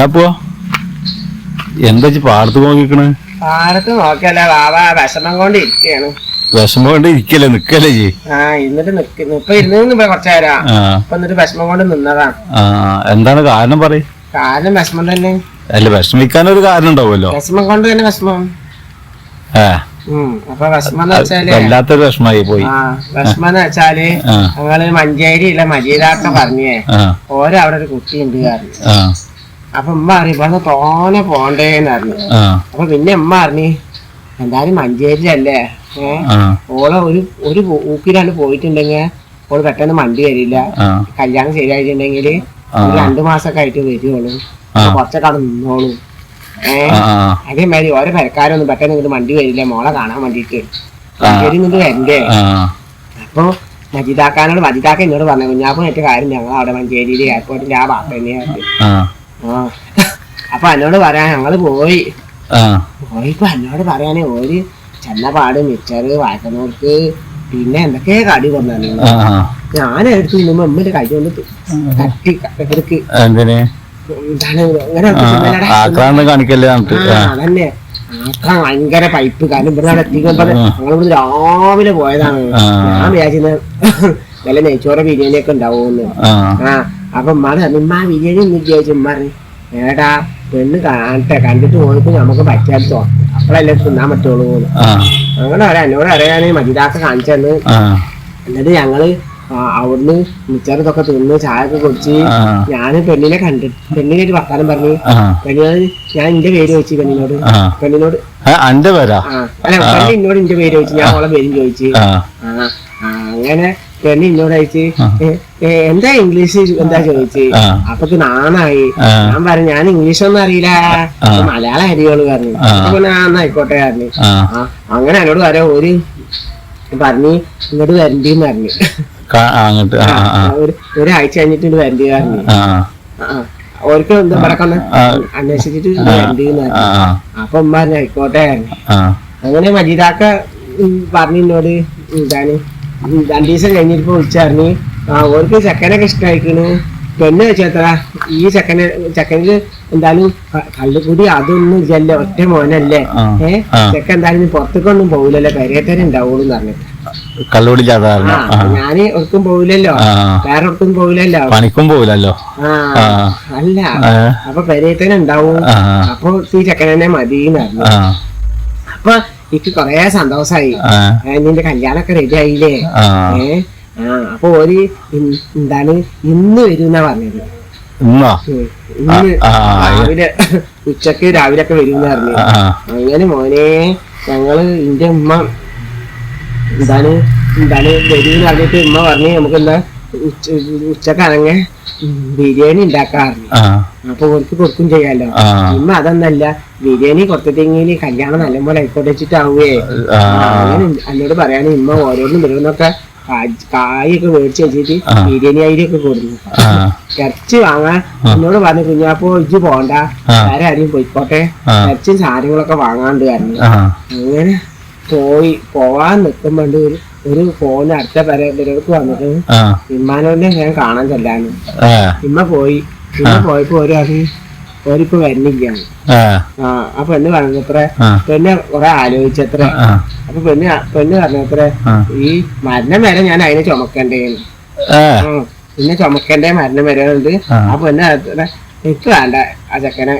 കുഞ്ഞാപ്പോ എന്താ പാടത്ത് നോക്കിക്കണ്? പാടത്ത് നോക്കിയല്ല വാവ വിഷമം കൊണ്ട് ഇരിക്കയാണ്. വിഷമം കൊണ്ട് ഇരിക്കല്ലേ നിക്കല്ലേ ജി? എന്നിട്ട് ഇപ്പൊ ഇരുന്ന് കുറച്ചു നേരം ഇപ്പൊ എന്നിട്ട് വിഷമം കൊണ്ട് നിന്നതാ. എന്താണ് കാരണം പറയും? കാരണം വിഷമം തന്നെ. അല്ല വിഷമിക്കാനൊരു കാരണം ഉണ്ടാവുമല്ലോ. വിഷമം കൊണ്ട് തന്നെ വിഷമം. അപ്പൊ വിഷമം എന്ന് വെച്ചാല് വല്ലാത്തൊരു വിഷമായി പോയി. വിഷമം എന്ന് വെച്ചാല് ഞങ്ങള് മഞ്ചേരിയില്ല മജീദാക്ക പറഞ്ഞേ ഓരോ അവിടെ ഒരു കുട്ടിയുണ്ട് പറഞ്ഞു. അപ്പൊ ഉമ്മ അറിയും ഇവിടെ തോനെ പോണ്ടേന്ന് പറഞ്ഞു. അപ്പൊ പിന്നെ ഉമ്മ അറിഞ്ഞ് എന്തായാലും മഞ്ചേരിയിലല്ലേ ഓളെ ഒരു ഊക്കിലാണ് പോയിട്ടുണ്ടെങ്കിൽ ഓള് പെട്ടെന്ന് വണ്ടി വരില്ല. കല്യാണം ശരിയായിട്ടുണ്ടെങ്കിൽ 2 മാസമൊക്കെ ആയിട്ട് വരുവുള്ളൂ. കുറച്ചൊക്കെ അവിടെ നിന്നോളൂ. അതേമാതിരി ഓരോ പെരക്കാരൊന്നും പെട്ടെന്ന് ഇങ്ങോട്ട് വണ്ടി വരില്ല മോളെ കാണാൻ വേണ്ടിട്ട്. മഞ്ചേരി ഇങ്ങോട്ട് വരണ്ടേ. അപ്പൊ മജിതാക്ക എന്നോട് പറഞ്ഞു കുഞ്ഞാപ്പോ ഏറ്റ കാര്യം ഞങ്ങൾ അവിടെ മഞ്ചേരിയില് എയർപോർട്ടിന്റെ ആ ഭാഗത്ത് തന്നെയായിട്ട്. അപ്പൊ എന്നോട് പറയാൻ ഞങ്ങള് പോയിപ്പോ എന്നോട് പറയാനേ ഒരു ചെന്നപാട് മിച്ചറ് വായക്കനോർക്ക് പിന്നെ എന്തൊക്കെ കടി കൊന്നു. ഞാൻ എടുത്തു നിന്നുമ്പോ അമ്മന്റെ കൈ കൊണ്ട് തട്ടി എടുക്ക് അതന്നെ ഭയങ്കര പൈപ്പ്. കാരണം ഇവിടെ എത്തിക്കുമ്പോ ഞങ്ങളിവിടെ രാവിലെ പോയതാണ്. ഞാൻ വിചാരിച്ചത് നല്ല നെയ്ച്ചോറ ബിരിയാണി ഒക്കെ ഉണ്ടാവുമെന്ന്. അപ്പൊ ഉമ്മ ബിരിയാണി ഒന്നും ചോദിച്ചു. ഉമ്മ ഏടാ പെണ്ണ് കാണട്ടെ കണ്ടിട്ട് പോയിട്ട് നമുക്ക് പറ്റാത്ത അപ്പഴല്ലേ തിന്നാൻ പറ്റുള്ളൂ. അങ്ങനെ പറയാം എന്നോട് അറിയാന് മജിദാക്ക കാണിച്ചെന്ന്. എന്നിട്ട് ഞങ്ങള് അവിടുന്ന് മിച്ചറൊക്കെ തിന്ന് ചായ ഒക്കെ കുടിച്ച് ഞാന് പെണ്ണിനെ പെണ്ണിനൊരു വർത്താനം പറഞ്ഞു. പെണ്ണിനോട് ഞാൻ എന്റെ പേര് ചോദിച്ചു. പെണ്ണിനോട് എന്നോട് എന്റെ പേര് ചോദിച്ചു. ഞാൻ അവളെ പേരും ചോദിച്ചു. അങ്ങനെ പെണ്ണ് എന്നോട് അയച്ച് എന്താ ഇംഗ്ലീഷ് എന്താ ചോദിച്ചു. അപ്പൊ നാണായി. ഞാൻ പറഞ്ഞു ഞാൻ ഇംഗ്ലീഷൊന്നും അറിയില്ല മലയാളം അറിയുള്ളൂ പറഞ്ഞു. പിന്നെ ആയിക്കോട്ടെ പറഞ്ഞു. അങ്ങനെ എന്നോട് പറയാ ഒരു പറഞ്ഞ് ഇങ്ങോട്ട് വരണ്ടീന്ന് പറഞ്ഞു. ഒരാഴ്ച കഴിഞ്ഞിട്ട് ഇത് വരണ്ടി പറഞ്ഞു. ഓർക്ക് എന്താ പറക്കൊന്ന് അന്വേഷിച്ചിട്ട് വരണ്ടീന്ന് പറഞ്ഞു. അപ്പൊ ഉമ്മ പറഞ്ഞു ആയിക്കോട്ടെ പറഞ്ഞു. അങ്ങനെ മജീദാക്ക പറഞ്ഞു എന്നോട് എന്താണ് 2 ദിവസം കഴിഞ്ഞിട്ട് വിളിച്ചറിഞ്ഞ് ഓർക്ക് ചെക്കനൊക്കെ ഇഷ്ടമായിക്കണ്. പെണ്ണ് വെച്ചത്ര ഈ ചെക്കനിക്ക് എന്തായാലും കള്ളുകൂടി അതൊന്നും ഇല്ലല്ലോ ഒറ്റ മോനല്ലേ. ചെക്കൻ എന്തായാലും പുറത്തേക്കൊന്നും പോകില്ലല്ലോ പെരേത്തരം ഉണ്ടാവുള്ളൂ പറഞ്ഞു. ഞാന് ഒട്ടും പോവില്ലല്ലോ വേറെ ഒട്ടും പോവില്ലല്ലോ പണിക്കും പോവില്ലല്ലോ. അല്ല അപ്പൊ പെരേത്തരം ഉണ്ടാവും. അപ്പൊ ഈ ചെക്കൻ തന്നെ മതിന്ന് പറഞ്ഞു. അപ്പൊ എനിക്ക് കൊറേ സന്തോഷായി. നിന്റെ കല്യാണൊക്കെ റെഡി ആയില്ലേ. അപ്പൊ ഒരു എന്താണ് ഇന്ന് വരുന്ന പറഞ്ഞത്. ഇന്ന് രാവിലെ ഉച്ചക്ക് രാവിലെ ഒക്കെ വരും പറഞ്ഞു. അങ്ങനെ മോനെ ഞങ്ങള് എന്റെ ഉമ്മ എന്താണ് വരൂന്ന് പറഞ്ഞിട്ട് ഉമ്മ പറഞ്ഞ് നമുക്ക് എന്താ ഉച്ചക്കാണെങ്കിൽ ബിരിയാണി ഉണ്ടാക്കാറുണ്ട്. അപ്പൊ ഓർക്ക് കൊടുക്കും ചെയ്യാലോ. ഉമ്മ അതൊന്നല്ല ബിരിയാണി കൊടുത്തിട്ടെങ്കിൽ കല്യാണം നല്ലപോലെ ആയിക്കോട്ടെ വെച്ചിട്ടാവേ. അങ്ങനെ എന്നോട് പറയാനും ഉമ്മ ഓരോന്നും വരുന്നൊക്കെ കായൊക്കെ മേടിച്ച് വെച്ചിട്ട് ബിരിയാണി അരിയൊക്കെ കൊടുക്കുന്നു. ഇറച്ചി വാങ്ങാൻ എന്നോട് പറഞ്ഞു കുഞ്ഞാപ്പോ ഇജ്ജ് പോണ്ട വേറെ ആരെയും പോയിക്കോട്ടെ ഇറച്ചും സാധനങ്ങളൊക്കെ വാങ്ങാണ്ട് പറഞ്ഞു. അങ്ങനെ പോവാൻ നിൽക്കുമ്പോണ്ട് ഒരു ഫോണ് അടുത്ത പേർക്ക് വന്നിട്ട് ഇമ്മാനോടെ ഞാൻ കാണാൻ ചെല്ലാന്. ഇമ്മ പോയപ്പോ ഓരിപ്പോ വരുന്നില്ല. ആ പെണ്ണ് പറഞ്ഞത്ര പെണ്ണ് കൊറേ ആലോചിച്ചത്ര. അപ്പൊ പെണ്ണ് പറഞ്ഞത്ര ഈ മരണം വരെ ഞാൻ അതിനെ ചുമക്കണ്ടേന്ന്. പിന്നെ ചുമക്കണ്ടേ മരണം വരെ ഉണ്ട്. ആ പെണ്ണ് എനിക്ക് വേണ്ട ആ ചെക്കനെ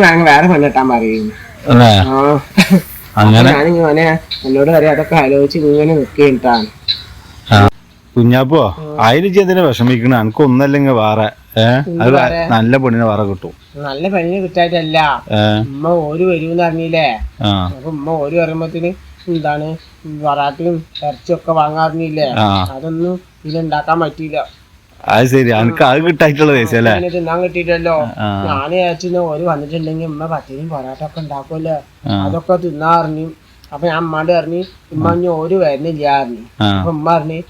വേണമെങ്കിൽ വേറെ പെണ്ണിട്ടാൻ പറയുന്നു. ഞാനിങ്ങനെ എന്നോട് പറയാം അതൊക്കെ ആലോചിച്ച് ഇങ്ങനെ നിൽക്കിട്ടാണ്. കുഞ്ഞാപ്പോ അതിന് എന്തിനാ വിഷമിക്കണ? എനിക്ക് ഒന്നല്ലെങ്കിൽ വേറെ നല്ല പെണ്ണിനെ വേറെ കിട്ടും. നല്ല പെണ്ണിനെ കിട്ടായിട്ടല്ല ഉമ്മ ഓര് വരൂന്ന് അറിഞ്ഞില്ലേ. അപ്പൊ ഉമ്മ ഓര് പറയുമ്പോത്തിന് എന്താണ് വറാട്ടിയും ഇറച്ചിയൊക്കെ വാങ്ങാറിഞ്ഞില്ലേ. അതൊന്നും ഇതിലുണ്ടാക്കാൻ പറ്റിയില്ല. അത് ശരി എനിക്ക് അത് കിട്ടായിട്ടുള്ള ദിവസല്ലേ തിന്നാൻ കിട്ടിയിട്ടല്ലോ. ഞാൻ വിചാരിച്ചു ഓര് വന്നിട്ടുണ്ടെങ്കിൽ ഉമ്മ പത്തിരിയും പൊറാട്ടൊക്കെ ഉണ്ടാക്കുമല്ലോ അതൊക്കെ തിന്നാറിഞ്ഞു. അപ്പൊ ഞാൻ അമ്മാണ്ട് പറഞ്ഞു ഉമ്മ ഇനി ഓര് വരുന്നില്ല പറഞ്ഞു. അപ്പൊ ഉമ്മ പറഞ്ഞു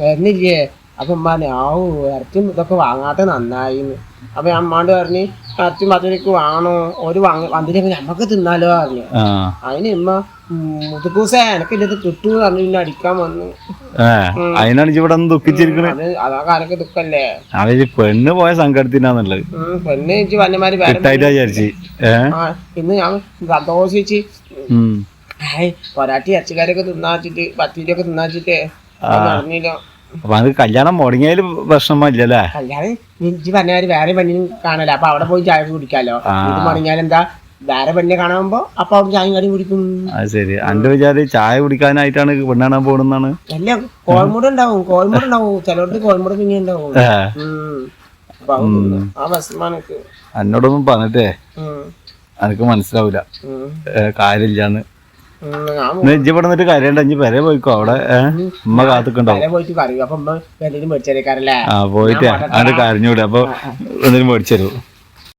വരുന്നില്ലേ അപ്പൊ ഉമ്മ പറഞ്ഞു ഇറച്ചും ഇതൊക്കെ വാങ്ങാത്ത നന്നായിന്ന്. അപ്പൊ അമ്മാണ്ട് പറഞ്ഞ് ഇറച്ചും പച്ചരിക്ക് വാങ്ങണോ ഒരു വന്നിട്ട് നമ്മക്ക് തിന്നാലോ പറഞ്ഞു. അതിന് ഉമ്മ മുതുക്കൂസേ എനക്ക് ഇത് കിട്ടൂ പറഞ്ഞു പിന്നെ അടിക്കാൻ വന്നു. അതിനാണ് ഇവിടെ ദുഃഖിച്ചിരിക്കണേ. അതാ കാലൊക്കെ ദുഃഖല്ലേ. അവര് പെണ്ണ് പോയ സങ്കടത്തിനാന്നുള്ളത്. പെണ്ണ് വെച്ച് വന്നമാര് വിചാരിച്ച് ഇന്ന് ഞാൻ സന്തോഷിച്ച് പൊരാട്ടി ഇറച്ചിക്കാരൊക്കെ തിന്നാച്ചിട്ട് പത്തിരിയൊക്കെ തിന്നാച്ചിട്ടേ പറഞ്ഞില്ല. അപ്പൊ അത് കല്യാണം മുടങ്ങിയാലും പ്രശ്നമില്ലല്ലേ. കല്യാണം ഇഞ്ചി പറഞ്ഞമാര് വേറെ പെണ്ണിനും കാണല. അപ്പൊ അവിടെ പോയി ചായ കുടിക്കാലോ. ഇത് മുടങ്ങിയാൽ എന്താ വേറെ പെണ്ണിനെ കാണുമ്പോ അപ്പൊ അവിടെ ചായയും കറിയും കുടിക്കും. അത് ശരി. എന്റെ വിചാരം ചായ കുടിക്കാനായിട്ടാണ് പെണ്ണ് കാണാൻ പോകുന്നതാണ്. അല്ല കോൾമുട് ഉണ്ടാവും ചിലർക്ക് കോൾമുട് പിന്നെ ഉണ്ടാവും. ആ ബസ്മാനക്ക് എന്നോടൊന്നും പറഞ്ഞിട്ടേ എനിക്ക് മനസ്സിലാവൂല കാര്യമില്ലാന്ന്. ഇജ്ജ് ഇവിടെ നിന്നിട്ട് കരയണ്ട, ഇജ്ജ് പെരെ പോയിക്കോ. അവിടെ ഉമ്മ കാത്തുക്കുണ്ടാവും. പോയിട്ട് പോയിട്ട് അങ്ങോട്ട് കരഞ്ഞൂടെ. അപ്പൊ എന്തെങ്കിലും മേടിച്ചു തരൂ.